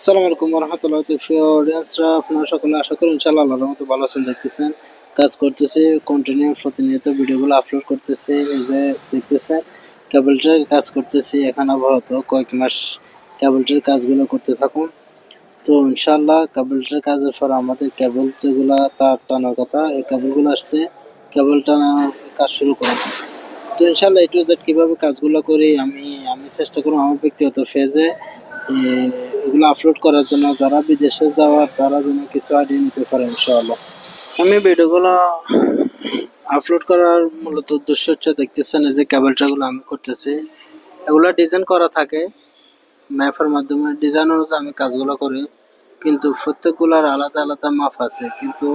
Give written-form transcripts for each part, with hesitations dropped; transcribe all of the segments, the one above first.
আসসালামু আলাইকুম রহমতুল্লাহ। প্রিয় অডিয়েন্সরা, আপনারা সকলে আশা করি ইনশাআল্লাহ আল্লাহর মতো ভালো আছেন। দেখতেছেন কাজ করতেছি, কন্টিনিউ প্রতিনিয়ত ভিডিওগুলো আপলোড করতেছি। এই যে দেখতেছেন কেবলটার কাজ করতেছি, এখন আপাতত কয়েক মাস কেবলটার কাজগুলো করতে থাকুন। তো ইনশাআল্লাহ কেবলটার কাজের পর আমাদের কেবল যেগুলা তার টানার কথা, এই কেবলগুলো আসলে কেবল টানার কাজ শুরু করুন। তো ইনশাআল্লাহ A to Z কীভাবে কাজগুলো করি আমি চেষ্টা করব আমার ব্যক্তিগত পেজে এগুলো আপলোড করার জন্য। যারা বিদেশে যাওয়ার তারা যেন কিছু আইডিয়া নিতে পারে ইনশাআল্লাহ। আমি ভিডিওগুলো আপলোড করার মূলত উদ্দেশ্য হচ্ছে, দেখতেছেন এই যে কেবলটাগুলো আমি করতেছি, এগুলো ডিজাইন করা থাকে ম্যাপের মাধ্যমে। ডিজাইন অনুযায়ী আমি কাজগুলো করি, কিন্তু প্রত্যেকগুলোর আলাদা আলাদা মাপ আছে। কিন্তু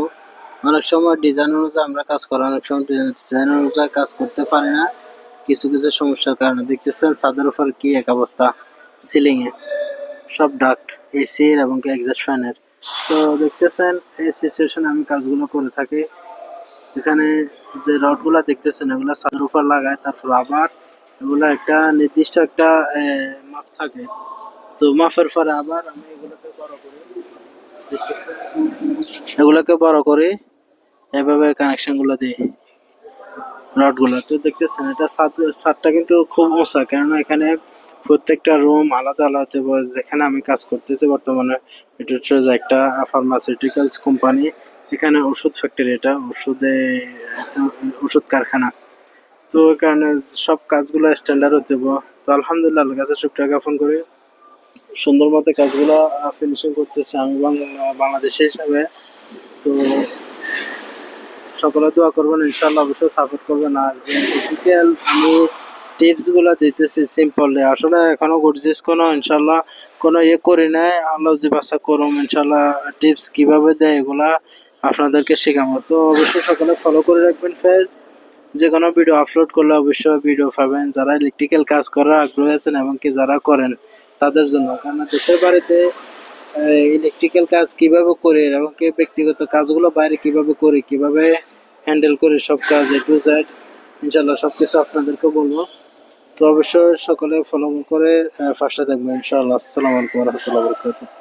অনেক সময় ডিজাইন অনুযায়ী আমরা কাজ করি, অনেক সময় ডিজাইন অনুযায়ী কাজ করতে পারি না কিছু কিছু সমস্যার কারণে। দেখতেছেন ছাদের উপর কি এক অবস্থা, সিলিংয়ে সব ডাক্ট এসির এবং এক্সস্ট ফ্যানের। তো দেখতেছেন এই সিচুয়েশনে আমি কাজগুলো করে থাকি। এখানে যে রডগুলা দেখতেছেন এগুলা ছাদের উপর লাগায়, তারপর আবার এগুলা একটা নির্দিষ্ট একটা মাপ থাকে। তো মাপের পরে আবার আমি এগুলোকে বড় করি, দেখতেছেন এগুলোকে বড় করে এভাবে কানেকশনগুলো দিই রডগুলো। তো দেখতেছেন এটা ছাদটা কিন্তু খুব উঁচা, কেননা এখানে প্রত্যেকটা রুম আলাদা আলাদা। যেখানে আমি কাজ করতেছি বর্তমানে, এটা হচ্ছে যে একটা ফার্মাসিউটিক্যালস কোম্পানি। এখানে ওষুধ ফ্যাক্টরি, এটা ওষুধ কারখানা। তো ওই কারণে সব কাজগুলো স্ট্যান্ডার্ড হতে হবে। তো আলহামদুলিল্লাহ আল্লাহর কাছে শুকরিয়া জ্ঞাপন করি, সুন্দর মতো কাজগুলো ফিনিশিং করতেছে আমি বাংলাদেশি হিসাবে। তো সকলে দোয়া করবেন ইনশাআল্লাহ, অবশ্যই সাপোর্ট করবেন। আর যে টিপিক্যাল আমি টিপসগুলো দিতেছি সিম্পলি, আসলে এখনো গর্জিয়াস কোনো ইনশাআল্লাহ কোনো করি নাই। আল্লাহ যদি বাসা করুম ইনশাআল্লাহ টিপস কিভাবে দেয় এগুলা আপনাদেরকে শেখাবো। তো অবশ্যই সকলে ফলো করে রাখবেন পেজ। যে কোনো ভিডিও আপলোড করলে অবশ্যই ভিডিও পাবেন। যারা ইলেকট্রিক্যাল কাজ করার আগ্রহী আছেন এবং কি যারা করেন তাদের জন্য, কারণ দেশের বাড়িতে ইলেকট্রিক্যাল কাজ কিভাবে করে এবং কি ব্যক্তিগত কাজগুলো বাইরে কিভাবে করি, কিভাবে হ্যান্ডেল করি, সব কাজ A to Z ইনশাআল্লাহ সবকিছু আপনাদেরকে বলবো। তো অবশ্যই সকলে ফলো করে পাশে থাকবেন ইনশাআল্লাহ। আসসালামু আলাইকুম ওয়া রাহমাতুল্লাহি ওয়া বারাকাতুহু।